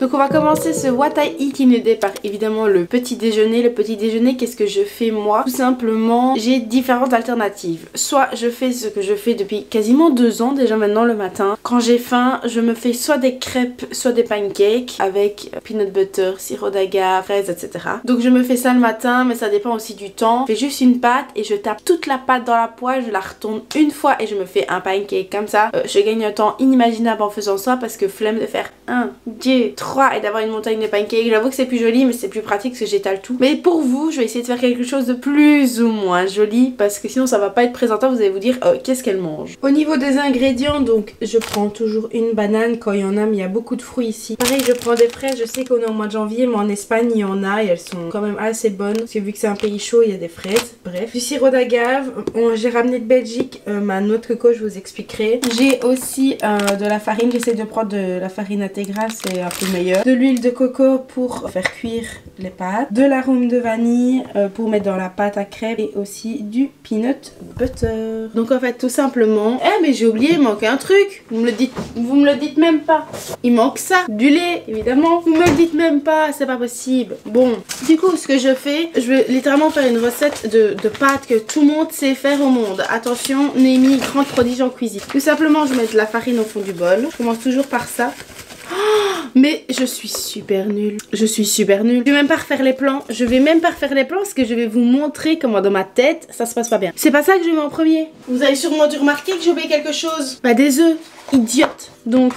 Donc on va commencer ce What I Eat in a Day par évidemment le petit déjeuner. Le petit déjeuner, qu'est-ce que je fais moi? Tout simplement, j'ai différentes alternatives. Soit je fais ce que je fais depuis quasiment 2 ans déjà maintenant le matin. Quand j'ai faim, je me fais soit des crêpes, soit des pancakes avec peanut butter, sirop d'agave, fraises, etc. Donc je me fais ça le matin, mais ça dépend aussi du temps. Je fais juste une pâte et je tape toute la pâte dans la poêle, je la retourne une fois et je me fais un pancake comme ça. Je gagne un temps inimaginable en faisant ça parce que flemme de faire 1, 2, 3 et d'avoir une montagne de pancakes. J'avoue que c'est plus joli mais c'est plus pratique parce que j'étale tout. Mais pour vous, je vais essayer de faire quelque chose de plus ou moins joli parce que sinon ça va pas être présentable. Vous allez vous dire qu'est-ce qu'elle mange. Au niveau des ingrédients, donc je prends toujours une banane quand il y en a, mais il y a beaucoup de fruits ici. Pareil, je prends des fraises. Je sais qu'on est au mois de janvier, mais en Espagne il y en a et elles sont quand même assez bonnes parce que vu que c'est un pays chaud, il y a des fraises. Bref, du sirop d'agave. J'ai ramené de Belgique ma noix de coco, je vous expliquerai. J'ai aussi de la farine. J'essaie de prendre de la farine intégrale, c'est un peu meilleur. De l'huile de coco pour faire cuire les pâtes, de l'arôme de vanille pour mettre dans la pâte à crêpes et aussi du peanut butter. Donc en fait tout simplement, mais j'ai oublié, il manque un truc. Vous me le dites même pas. Il manque ça, du lait évidemment. Vous me le dites même pas, c'est pas possible. Bon, du coup ce que je fais, je vais littéralement faire une recette de pâtes que tout le monde sait faire au monde. Attention, Noémie, grande prodige en cuisine. Tout simplement je mets de la farine au fond du bol. Je commence toujours par ça. Mais je suis super nulle. Je suis super nulle. Je vais même pas refaire les plans. Je vais même pas refaire les plans parce que je vais vous montrer comment dans ma tête ça se passe pas bien. C'est pas ça que je mets en premier. Vous avez sûrement dû remarquer que j'ai oublié quelque chose. Bah des œufs. Idiote. Donc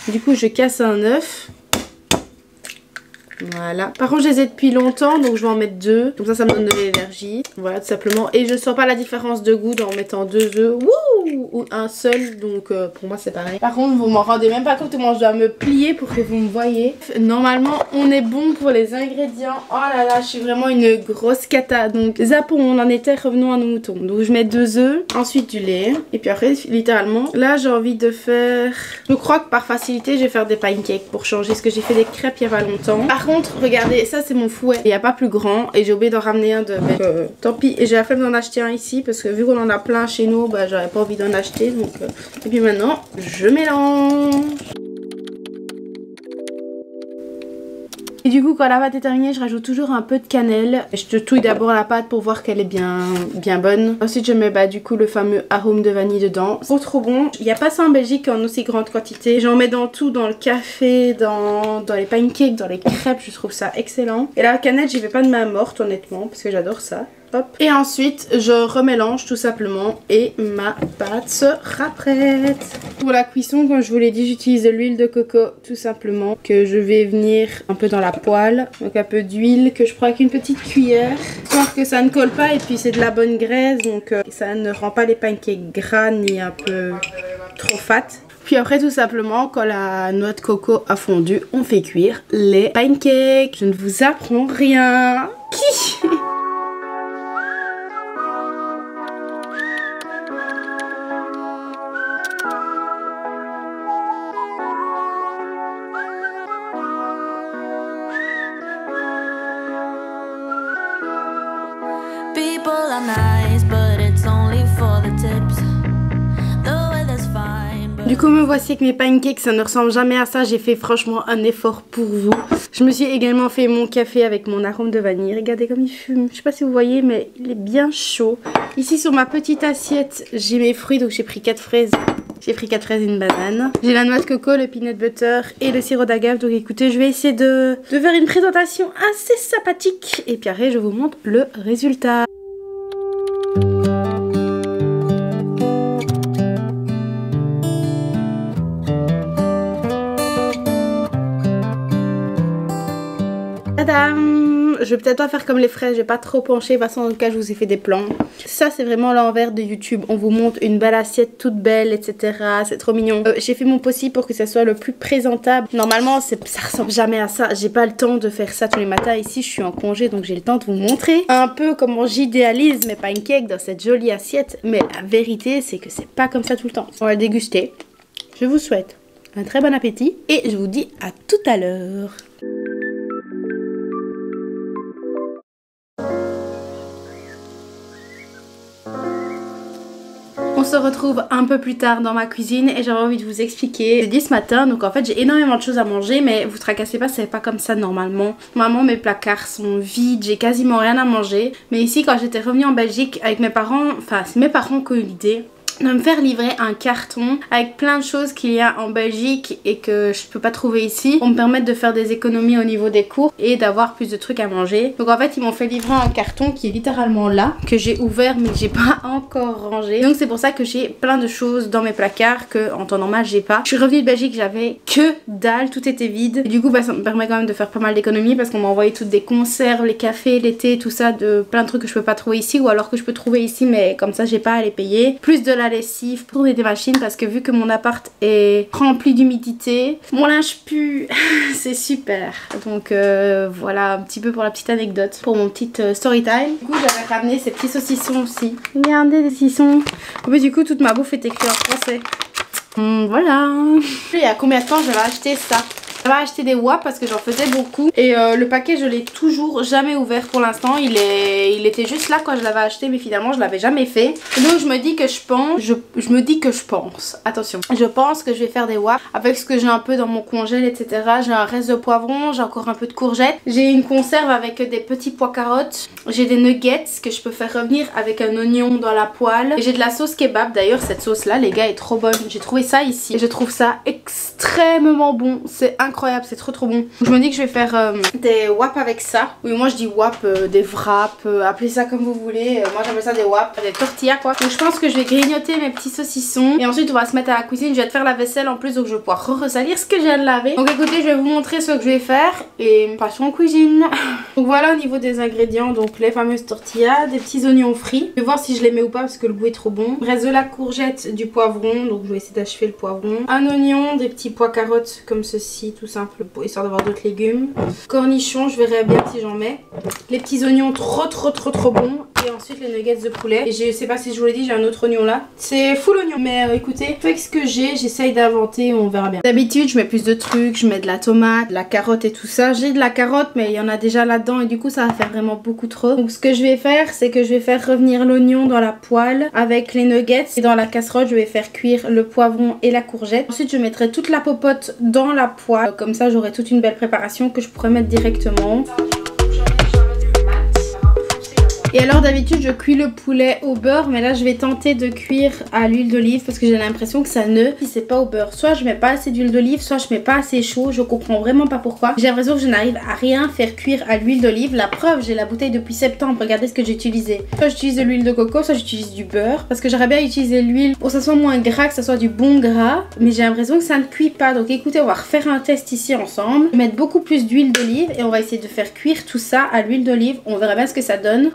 du coup je casse un œuf. Voilà. Par contre je les ai depuis longtemps donc je vais en mettre 2. Comme ça me donne de l'énergie. Voilà tout simplement. Et je sens pas la différence de goût en mettant 2 œufs. Wouh! Ou un seul. Donc pour moi c'est pareil. Par contre vous m'en rendez même pas compte comment je dois me plier pour que vous me voyez. Normalement on est bon pour les ingrédients. Oh là là je suis vraiment une grosse cata. Donc zappons, on en était, revenons à nos moutons. Donc je mets 2 œufs. Ensuite du lait. Et puis après littéralement là j'ai envie de faire... Je crois que par facilité je vais faire des pancakes pour changer. Parce que j'ai fait des crêpes il y a pas longtemps. Par contre, regardez, ça c'est mon fouet. Il n'y a pas plus grand et j'ai oublié d'en ramener un de. Tant pis, et j'ai la flemme d'en acheter un ici parce que vu qu'on en a plein chez nous, bah j'aurais pas envie d'en acheter. Donc, et puis maintenant, je mélange. Et du coup quand la pâte est terminée je rajoute toujours un peu de cannelle. Je touille d'abord la pâte pour voir qu'elle est bien bonne. Ensuite je mets du coup le fameux arôme de vanille dedans. C'est trop bon. Il n'y a pas ça en Belgique en aussi grande quantité. J'en mets dans tout, dans le café, dans les pancakes, dans les crêpes. Je trouve ça excellent. Et la cannelle j'y vais pas de main morte honnêtement parce que j'adore ça. Hop. Et ensuite je remélange tout simplement et ma pâte sera prête. Pour la cuisson, comme je vous l'ai dit, j'utilise de l'huile de coco tout simplement que je vais venir un peu dans la poêle. Donc un peu d'huile que je prends avec une petite cuillère histoire que ça ne colle pas et puis c'est de la bonne graisse donc ça ne rend pas les pancakes gras ni un peu trop fat. Puis après tout simplement quand la noix de coco a fondu, on fait cuire les pancakes. Je ne vous apprends rien. Du coup me voici avec mes pancakes, ça ne ressemble jamais à ça, j'ai fait franchement un effort pour vous. Je me suis également fait mon café avec mon arôme de vanille, regardez comme il fume, je sais pas si vous voyez mais il est bien chaud. Ici sur ma petite assiette j'ai mes fruits, donc j'ai pris 4 fraises. J'ai pris 4 fraises et une banane. J'ai la noix de coco, le peanut butter et le sirop d'agave. Donc écoutez, je vais essayer de faire une présentation assez sympathique. Et puis après je vous montre le résultat. Tadam! Je vais peut-être pas faire comme les fraises, je vais pas trop pencher, de toute façon dans le cas je vous ai fait des plans. Ça c'est vraiment l'envers de YouTube, on vous montre une belle assiette toute belle etc, c'est trop mignon. J'ai fait mon possible pour que ça soit le plus présentable. Normalement ça ressemble jamais à ça, j'ai pas le temps de faire ça tous les matins, ici je suis en congé donc j'ai le temps de vous montrer un peu comment j'idéalise mes pancakes dans cette jolie assiette. Mais la vérité c'est que c'est pas comme ça tout le temps. On va le déguster, je vous souhaite un très bon appétit et je vous dis à tout à l'heure. On se retrouve un peu plus tard dans ma cuisine et j'avais envie de vous expliquer. J'ai dit ce matin, donc en fait j'ai énormément de choses à manger, mais vous tracassez pas, c'est pas comme ça normalement. Normalement mes placards sont vides, j'ai quasiment rien à manger. Mais ici quand j'étais revenue en Belgique avec mes parents, enfin c'est mes parents qui ont eu l'idée de me faire livrer un carton avec plein de choses qu'il y a en Belgique et que je peux pas trouver ici pour me permettre de faire des économies au niveau des cours et d'avoir plus de trucs à manger. Donc en fait ils m'ont fait livrer un carton qui est littéralement là, que j'ai ouvert mais que j'ai pas encore rangé. Donc c'est pour ça que j'ai plein de choses dans mes placards que en temps normal j'ai pas. Je suis revenue de Belgique, j'avais que dalle, tout était vide. Et du coup bah, ça me permet quand même de faire pas mal d'économies parce qu'on m'a envoyé toutes des conserves, les cafés, les thés, tout ça, de plein de trucs que je peux pas trouver ici ou alors que je peux trouver ici mais comme ça j'ai pas à les payer. Plus de la lessive pour des machines parce que vu que mon appart est rempli d'humidité, mon linge pue. C'est super. Donc voilà un petit peu pour la petite anecdote, pour mon petit story time. Du coup j'avais ramené ces petits saucissons aussi. Regardez des saucissons. En fait du coup toute ma bouffe est écrite en français. Voilà. Il y a combien de temps j'avais acheté ça? J'avais acheté des wap parce que j'en faisais beaucoup et le paquet je l'ai toujours jamais ouvert pour l'instant. Il était juste là quand je l'avais acheté mais finalement je l'avais jamais fait. Et donc je me dis que attention, je pense que je vais faire des wap avec ce que j'ai un peu dans mon congèle, etc. J'ai un reste de poivron, j'ai encore un peu de courgettes, j'ai une conserve avec des petits pois carottes, j'ai des nuggets que je peux faire revenir avec un oignon dans la poêle et j'ai de la sauce kebab. D'ailleurs cette sauce là les gars est trop bonne, j'ai trouvé ça ici et je trouve ça extrêmement bon, c'est incroyable, c'est trop bon. Je me dis que je vais faire des wap avec ça. Oui moi je dis wap, des wraps, appelez ça comme vous voulez. Moi j'appelle ça des wap, des tortillas quoi. Donc je pense que je vais grignoter mes petits saucissons et ensuite on va se mettre à la cuisine. Je vais te faire la vaisselle en plus donc je vais pouvoir ressalir ce que je viens de laver. Donc écoutez je vais vous montrer ce que je vais faire et passons en cuisine. Donc voilà au niveau des ingrédients, donc les fameuses tortillas, des petits oignons frits. Je vais voir si je les mets ou pas parce que le goût est trop bon. Il reste de la courgette, du poivron, donc je vais essayer d'achever le poivron. Un oignon, des petits pois carottes comme ceci, tout simple, histoire d'avoir d'autres légumes. Cornichons, je verrai bien si j'en mets. Les petits oignons trop bons. Et ensuite les nuggets de poulet. Et je sais pas si je vous l'ai dit, j'ai un autre oignon là. C'est full oignon. Mais écoutez, avec ce que j'ai, j'essaye d'inventer, on verra bien. D'habitude, je mets plus de trucs, je mets de la tomate, de la carotte et tout ça. J'ai de la carotte, mais il y en a déjà là-dedans et du coup ça va faire vraiment beaucoup trop. Donc ce que je vais faire, c'est que je vais faire revenir l'oignon dans la poêle avec les nuggets. Et dans la casserole, je vais faire cuire le poivron et la courgette. Ensuite, je mettrai toute la popote dans la poêle. Comme ça, j'aurai toute une belle préparation que je pourrais mettre directement. Et alors d'habitude je cuis le poulet au beurre, mais là je vais tenter de cuire à l'huile d'olive parce que j'ai l'impression que ça ne c'est pas au beurre. Soit je mets pas assez d'huile d'olive, soit je mets pas assez chaud, je comprends vraiment pas pourquoi. J'ai l'impression que je n'arrive à rien faire cuire à l'huile d'olive. La preuve, j'ai la bouteille depuis septembre, regardez ce que j'ai utilisé. Soit j'utilise de l'huile de coco, soit j'utilise du beurre parce que j'aurais bien utilisé l'huile pour que ça soit moins gras, que ça soit du bon gras, mais j'ai l'impression que ça ne cuit pas. Donc écoutez, on va refaire un test ici ensemble. Je vais mettre beaucoup plus d'huile d'olive et on va essayer de faire cuire tout ça à l'huile d'olive. On verra bien ce que ça donne.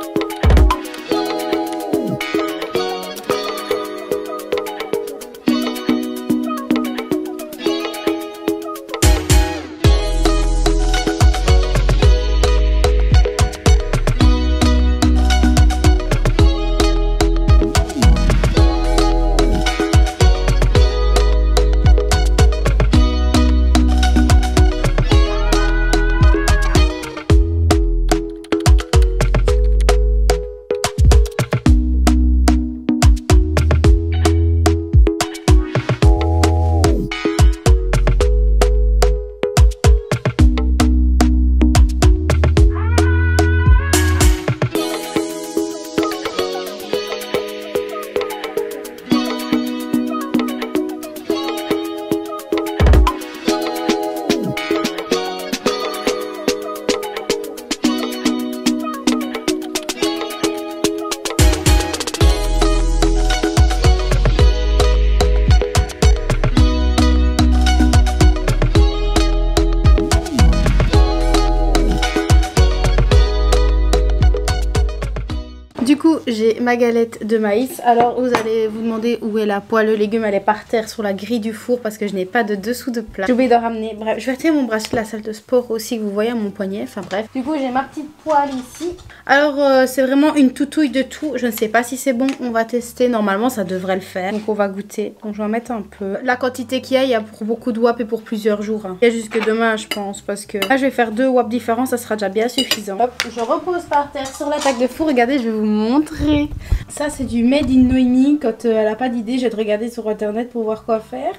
j'ai ma galette de maïs. Alors vous allez vous demander où est la poêle. Le légume elle est par terre sur la grille du four parce que je n'ai pas de dessous de plat. J'ai oublié d'en ramener. Bref, je vais retirer mon bracelet de la salle de sport aussi que vous voyez à mon poignet. Enfin bref. Du coup j'ai ma petite poêle ici. Alors c'est vraiment une toutouille de tout. Je ne sais pas si c'est bon. On va tester. Normalement ça devrait le faire. Donc on va goûter. Donc je vais en mettre un peu. La quantité qu'il y a, il y a pour beaucoup de wap et pour plusieurs jours. Hein. Il y a jusque demain je pense parce que là je vais faire 2 wap différents. Ça sera déjà bien suffisant. Hop, je repose par terre sur la plaque de four. Regardez, je vais vous montrer. Ça c'est du made in Noémie. Quand elle a pas d'idée, je vais te regarder sur internet pour voir quoi faire.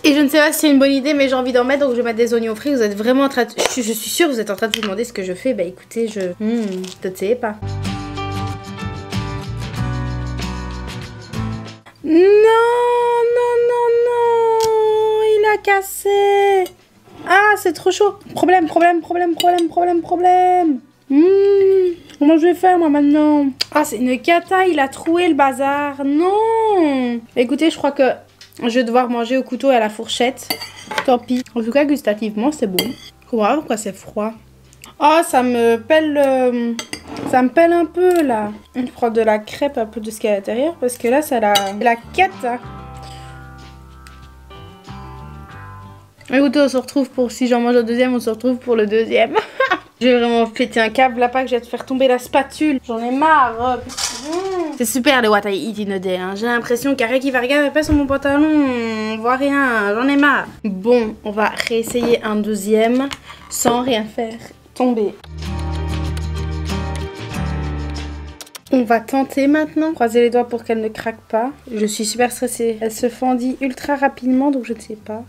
Et je ne sais pas si c'est une bonne idée, mais j'ai envie d'en mettre, donc je vais mettre des oignons frits. Vous êtes vraiment en train de... Je suis sûre que vous êtes en train de vous demander ce que je fais. Bah écoutez, je ne sais pas. Non, non, non, non. Il a cassé. Ah, c'est trop chaud. Problème. Comment je vais faire moi maintenant? Ah, c'est une cata, il a troué le bazar. Non. Écoutez, je crois que je vais devoir manger au couteau et à la fourchette. Tant pis. En tout cas, gustativement, c'est bon. Je comprends pas pourquoi c'est froid. Oh, ça me pèle ça me pèle un peu là. Je prends de la crêpe un peu de ce qu'il y a à l'intérieur parce que là, c'est la cata. Écoutez, on se retrouve pour... Si j'en mange un deuxième, on se retrouve pour le deuxième. J'ai vraiment pété un câble là, pas que je vais te faire tomber la spatule. J'en ai marre. C'est super le What I Eat in a Day. Hein. J'ai l'impression qu'il y a rien qui va regarder pas sur mon pantalon. On voit rien. J'en ai marre. Bon, on va réessayer un deuxième sans rien faire tomber. On va tenter maintenant. Croiser les doigts pour qu'elle ne craque pas. Je suis super stressée. Elle se fendit ultra rapidement, donc je ne sais pas.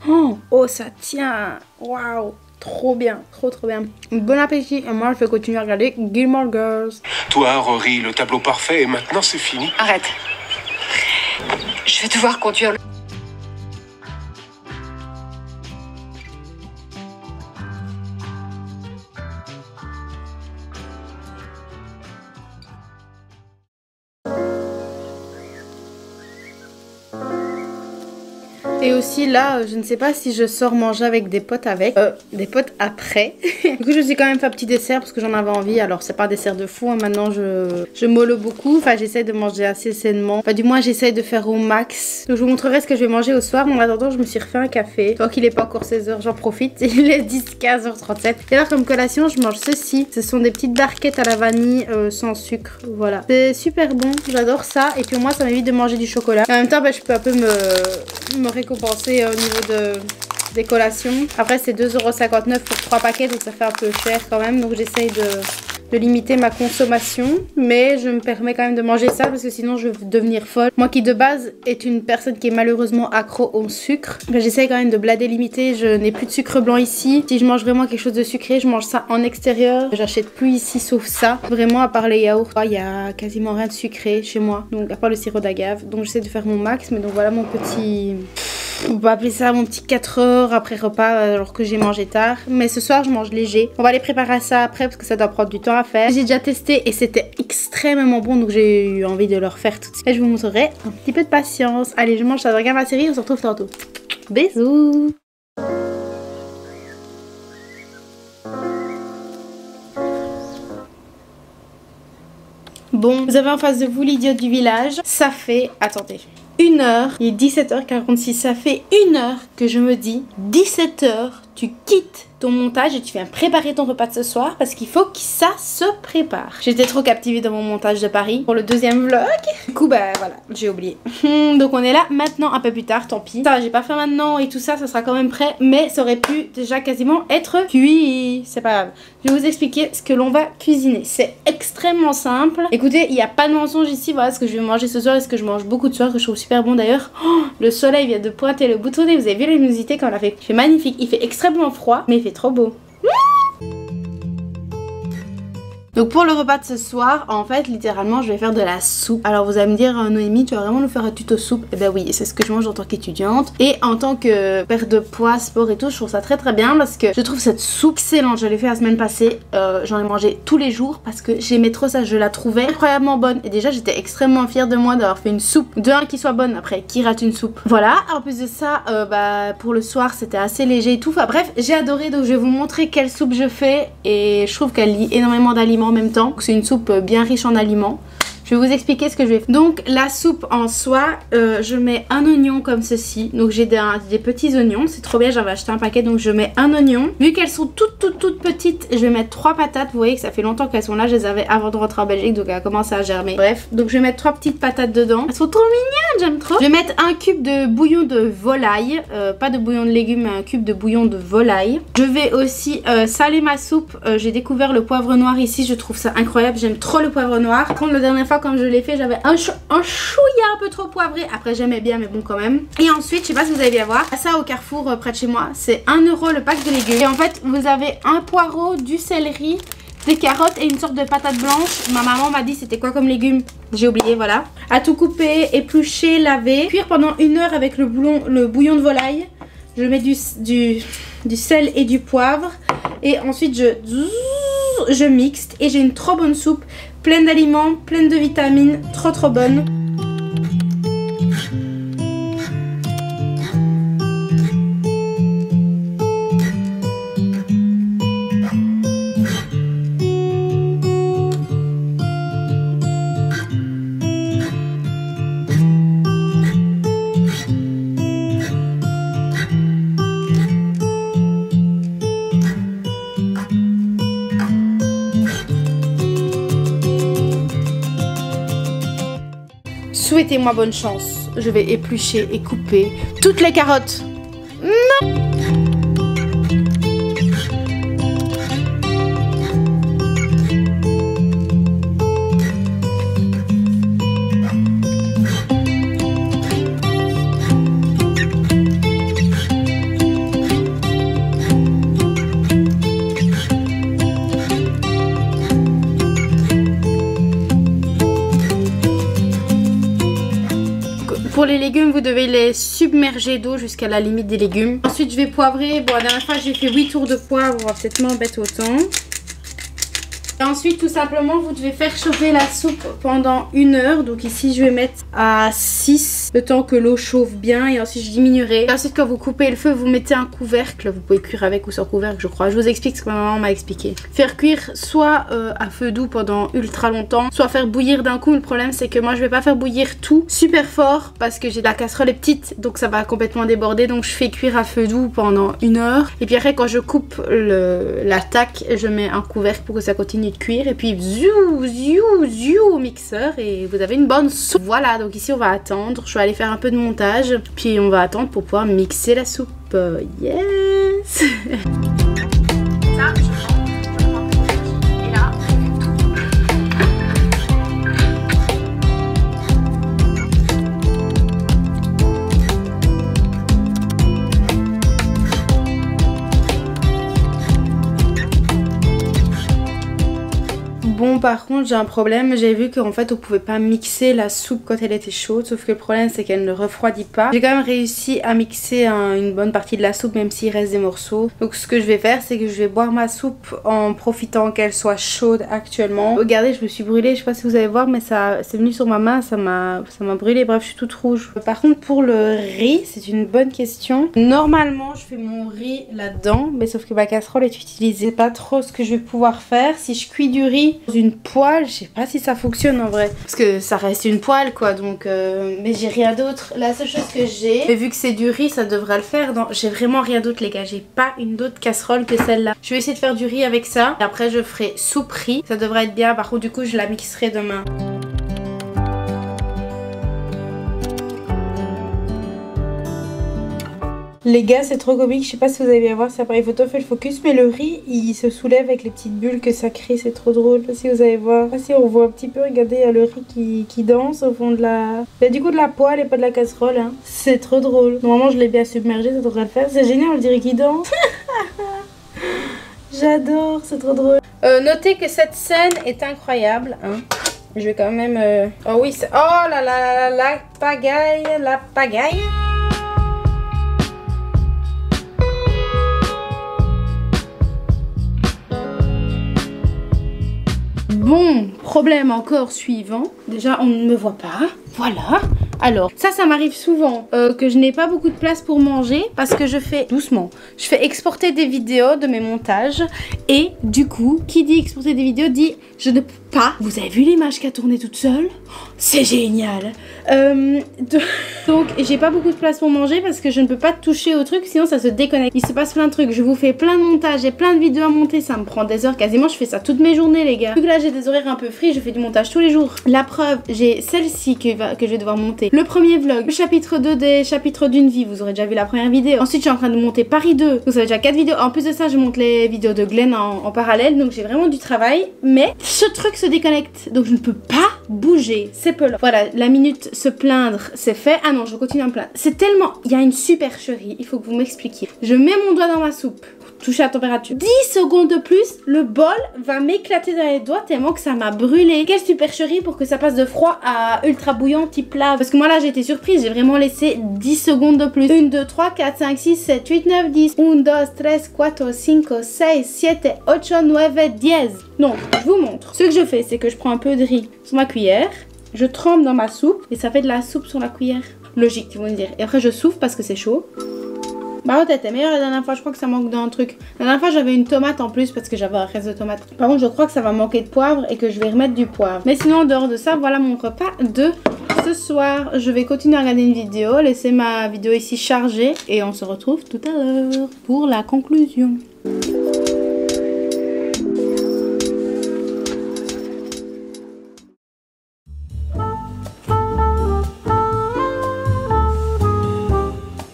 Oh, ça tient. Waouh. Trop bien, trop bien. Bon appétit. Et moi, je vais continuer à regarder Gilmore Girls. Toi, Rory, le tableau parfait, et maintenant c'est fini. Arrête. Je vais devoir conduire le... Et aussi là, je ne sais pas si je sors manger avec des potes des potes après. Du coup, je me suis quand même fait un petit dessert parce que j'en avais envie. Alors, c'est pas un dessert de fou. Hein. Maintenant, je molle beaucoup. Enfin, j'essaie de manger assez sainement. Enfin, du moins, j'essaie de faire au max. Donc, je vous montrerai ce que je vais manger au soir. Mais en attendant, je me suis refait un café. Tant qu'il n'est pas encore 16h, j'en profite. Il est 15h37. Et alors, comme collation, je mange ceci. Ce sont des petites barquettes à la vanille sans sucre. Voilà. C'est super bon. J'adore ça. Et puis, moi, ça m'évite de manger du chocolat. Et en même temps, bah, je peux un peu me récompenser au niveau des collations. Après c'est 2,59 € pour 3 paquets, donc ça fait un peu cher quand même, donc j'essaye de limiter ma consommation, mais je me permets quand même de manger ça parce que sinon je vais devenir folle. Moi qui de base est une personne qui est malheureusement accro au sucre, j'essaye quand même de blader limiter. Je n'ai plus de sucre blanc ici. Si je mange vraiment quelque chose de sucré, je mange ça en extérieur. J'achète plus ici sauf ça. Vraiment à part les yaourts, il y a quasiment rien de sucré chez moi, donc à part le sirop d'agave. Donc j'essaie de faire mon max, mais donc voilà mon petit... On peut appeler ça mon petit 4 heures après repas alors que j'ai mangé tard. Mais ce soir je mange léger. On va les préparer ça après parce que ça doit prendre du temps à faire. J'ai déjà testé et c'était extrêmement bon, donc j'ai eu envie de le refaire tout de suite. Et je vous montrerai un petit peu de patience. Allez, je mange ça, je regarde ma série, on se retrouve tantôt. Bisous. Bon, vous avez en face de vous l'idiote du village. Ça fait... Attendez. 1h, il est 17h46, ça fait 1h que je me dis 17h, tu quittes ton montage et tu viens préparer ton repas de ce soir parce qu'il faut que ça se prépare. J'étais trop captivée dans mon montage de Paris pour le deuxième vlog. Du coup, bah voilà, j'ai oublié. Donc on est là maintenant, un peu plus tard, tant pis. Ça, j'ai pas fait maintenant et tout ça, ça sera quand même prêt, mais ça aurait pu déjà quasiment être cuit. C'est pas grave. Je vais vous expliquer ce que l'on va cuisiner. C'est extrêmement simple. Écoutez, il n'y a pas de mensonge ici. Voilà ce que je vais manger ce soir et ce que je mange beaucoup de soir, que je trouve super bon d'ailleurs. Oh, le soleil vient de pointer le bout de nez. Vous avez vu la luminosité quand on l'a fait. Il fait magnifique. Il fait extrêmement froid, mais il fait trop beau. Donc pour le repas de ce soir, en fait, littéralement, je vais faire de la soupe. Alors vous allez me dire, Noémie, tu vas vraiment nous faire un tuto soupe? Eh ben oui, c'est ce que je mange en tant qu'étudiante. Et en tant que perte de poids, sport et tout, je trouve ça très bien parce que je trouve cette soupe excellente. Je l'ai fait la semaine passée, j'en ai mangé tous les jours parce que j'aimais trop ça. Je la trouvais incroyablement bonne. Et déjà, j'étais extrêmement fière de moi d'avoir fait une soupe. De un, qui soit bonne, après, qui rate une soupe. Voilà, en plus de ça, pour le soir, c'était assez léger et tout. Enfin bref, j'ai adoré, donc je vais vous montrer quelle soupe je fais. Et je trouve qu'elle lie énormément d'aliments en même temps. C'est une soupe bien riche en aliments. Je vais vous expliquer ce que je vais faire. Donc la soupe en soi, je mets un oignon comme ceci. Donc j'ai des petits oignons, c'est trop bien, j'avais acheté un paquet, donc je mets un oignon. Vu qu'elles sont toutes petites, je vais mettre 3 patates. Vous voyez que ça fait longtemps qu'elles sont là, je les avais avant de rentrer en Belgique, donc elles a commencé à germer. Bref, donc je vais mettre 3 petites patates dedans. Elles sont trop mignonnes, j'aime trop. Je vais mettre un cube de bouillon de volaille, pas de bouillon de légumes, mais un cube de bouillon de volaille. Je vais aussi saler ma soupe. J'ai découvert le poivre noir ici, je trouve ça incroyable, j'aime trop le poivre noir. Par contre, la dernière fois quand je l'ai fait, j'avais un chouïa un peu trop poivré. Après j'aimais bien, mais bon quand même. Et ensuite, je sais pas si vous avez bien voir, ça au Carrefour près de chez moi, c'est 1 € le pack de légumes. Et en fait, vous avez un poireau, du céleri, des carottes et une sorte de patate blanche. Ma maman m'a dit c'était quoi comme légumes, j'ai oublié, voilà. À tout couper, éplucher, laver, cuire pendant 1 heure avec le bouillon de volaille. Je mets du sel et du poivre et ensuite je mixe et j'ai une trop bonne soupe, pleine d'aliments, pleine de vitamines, trop bonne. Souhaitez-moi bonne chance. Je vais éplucher et couper toutes les carottes. Non! Pour les légumes, vous devez les submerger d'eau jusqu'à la limite des légumes. Ensuite, je vais poivrer. Bon, la dernière fois, j'ai fait 8 tours de poivre. On va peut-être m'embêter autant. Et ensuite, tout simplement, vous devez faire chauffer la soupe pendant 1 heure. Donc ici, je vais mettre à 6 le temps que l'eau chauffe bien. Et ensuite, je diminuerai. Et ensuite, quand vous coupez le feu, vous mettez un couvercle. Vous pouvez cuire avec ou sans couvercle, je crois. Je vous explique ce que ma maman m'a expliqué. Faire cuire soit à feu doux pendant ultra longtemps, soit faire bouillir d'un coup. Le problème, c'est que moi, je vais pas faire bouillir tout super fort parce que la casserole est petite. Donc ça va complètement déborder. Donc je fais cuire à feu doux pendant 1 heure. Et puis après, quand je coupe la taque, je mets un couvercle pour que ça continue de cuire et puis ziou au mixeur et vous avez une bonne soupe. Voilà, donc ici on va attendre, je vais aller faire un peu de montage puis on va attendre pour pouvoir mixer la soupe. Yes. Ça, je prends et là bon, par contre, j'ai un problème. J'ai vu qu'en fait, on pouvait pas mixer la soupe quand elle était chaude. Sauf que le problème, c'est qu'elle ne refroidit pas. J'ai quand même réussi à mixer une bonne partie de la soupe, même s'il reste des morceaux. Donc, ce que je vais faire, c'est que je vais boire ma soupe en profitant qu'elle soit chaude actuellement. Regardez, je me suis brûlée. Je sais pas si vous allez voir, mais ça c'est venu sur ma main. Ça m'a brûlé. Bref, je suis toute rouge. Par contre, pour le riz, c'est une bonne question. Normalement, je fais mon riz là-dedans. Mais sauf que ma casserole est utilisée. Pas trop ce que je vais pouvoir faire. Si je cuis du riz une poêle, je sais pas si ça fonctionne en vrai parce que ça reste une poêle quoi, donc mais j'ai rien d'autre. La seule chose que j'ai, mais vu que c'est du riz ça devrait le faire. J'ai vraiment rien d'autre les gars, j'ai pas une autre casserole que celle-là. Je vais essayer de faire du riz avec ça et après je ferai soupe riz, ça devrait être bien. Par contre du coup je la mixerai demain. Les gars, c'est trop comique, je sais pas si vous allez bien voir, cet appareil photo fait le focus, mais le riz il se soulève avec les petites bulles que ça crée, c'est trop drôle. Je sais pas si vous allez voir, si on voit un petit peu, regardez, il y a le riz qui danse au fond de la... Bah, du coup de la poêle et pas de la casserole, hein. C'est trop drôle. Normalement je l'ai bien submergé, ça devrait le faire, c'est génial, on dirait qu'il danse. J'adore, c'est trop drôle. Notez que cette scène est incroyable, hein. Je vais quand même... Oh oui, c'est... Oh là là, la pagaille, la pagaille. Bon, problème encore suivant. Déjà, on ne me voit pas. Voilà. Alors, ça m'arrive souvent que je n'ai pas beaucoup de place pour manger parce que je fais doucement. Je fais exporter des vidéos de mes montages et du coup, qui dit exporter des vidéos dit je ne pas. Vous avez vu l'image qui a tourné toute seule? C'est génial. Donc j'ai pas beaucoup de place pour manger parce que je ne peux pas toucher au truc sinon ça se déconnecte. Il se passe plein de trucs, je vous fais plein de montages, j'ai plein de vidéos à monter, ça me prend des heures quasiment, je fais ça toutes mes journées les gars. Vu que là j'ai des horaires un peu free, je fais du montage tous les jours. La preuve, j'ai celle-ci que je vais devoir monter. Le premier vlog, le chapitre 2 des chapitres d'une vie, vous aurez déjà vu la première vidéo. Ensuite je suis en train de monter Paris 2, donc ça fait déjà 4 vidéos. En plus de ça je monte les vidéos de Glenn en parallèle, donc j'ai vraiment du travail. Mais ce truc se déconnecte, donc je ne peux pas bouger, c'est peu là. Voilà, la minute se plaindre, c'est fait. Ah non, je continue à me plaindre. C'est tellement... Il y a une supercherie, il faut que vous m'expliquiez. Je mets mon doigt dans ma soupe, toucher à la température. 10 secondes de plus, le bol va m'éclater dans les doigts tellement que ça m'a brûlé. Quelle supercherie pour que ça passe de froid à ultra bouillant type lave. Parce que moi là j'ai été surprise, j'ai vraiment laissé 10 secondes de plus. 1, 2, 3, 4, 5, 6, 7, 8, 9, 10. 1, 2, 3, 4, 5, 6, 7, 8, 9, 10. Donc, je vous montre. Ce que je fais, c'est que je prends un peu de riz sur ma cuillère. Je trempe dans ma soupe et ça fait de la soupe sur la cuillère. Logique, ils vont me dire. Et après, je souffle parce que c'est chaud. Bah, ouais, t'étais meilleure la dernière fois. Je crois que ça manque d'un truc. La dernière fois, j'avais une tomate en plus parce que j'avais un reste de tomate. Par contre, je crois que ça va manquer de poivre et que je vais remettre du poivre. Mais sinon, en dehors de ça, voilà mon repas de ce soir. Je vais continuer à regarder une vidéo, laisser ma vidéo ici chargée et on se retrouve tout à l'heure pour la conclusion.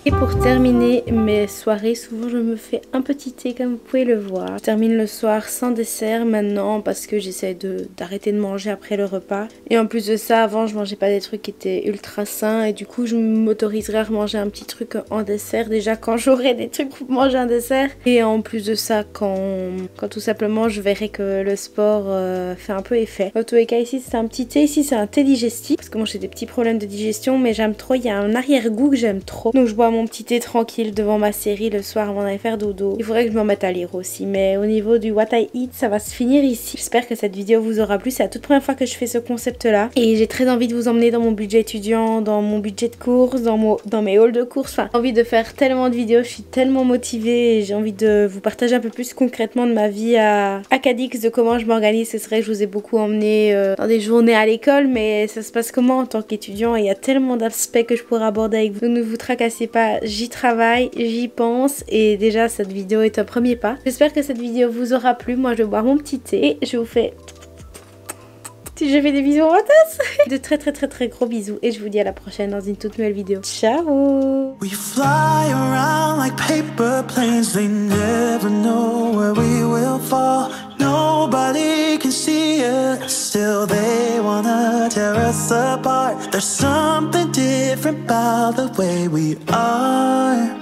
Et pour terminer mes soirées, souvent je me fais un petit thé comme vous pouvez le voir. Je termine le soir sans dessert maintenant parce que j'essaie d'arrêter de manger après le repas. Et en plus de ça, avant je mangeais pas des trucs qui étaient ultra sains et du coup je m'autoriserai à manger un petit truc en dessert déjà quand j'aurai des trucs pour manger un dessert. Et en plus de ça, quand tout simplement je verrai que le sport fait un peu effet. En tous les cas, ici c'est un petit thé, ici c'est un thé digestif parce que moi j'ai des petits problèmes de digestion mais j'aime trop, il y a un arrière-goût que j'aime trop. Donc je bois mon petit thé tranquille devant ma série le soir avant d'aller faire dodo. Il faudrait que je me mette à lire aussi, mais au niveau du what I eat, ça va se finir ici. J'espère que cette vidéo vous aura plu. C'est la toute première fois que je fais ce concept là et j'ai très envie de vous emmener dans mon budget étudiant, dans mon budget de course, dans mes hauls de course. Enfin, j'ai envie de faire tellement de vidéos, je suis tellement motivée et j'ai envie de vous partager un peu plus concrètement de ma vie à Cadix, de comment je m'organise. C'est vrai que je vous ai beaucoup emmené dans des journées à l'école, mais ça se passe comment en tant qu'étudiant? Il y a tellement d'aspects que je pourrais aborder avec vous. Donc ne vous tracassez pas, j'y travaille, j'y pense et déjà cette vidéo est un premier pas. J'espère que cette vidéo vous aura plu. Moi je vais boire mon petit thé et je vous fais... Je fais des bisous en tasse. De très gros bisous et je vous dis à la prochaine dans une toute nouvelle vidéo. Ciao. We fly around like paper planes, they never know where we will fall. Nobody can see us, still they wanna tear us apart. There's something different about the way we are.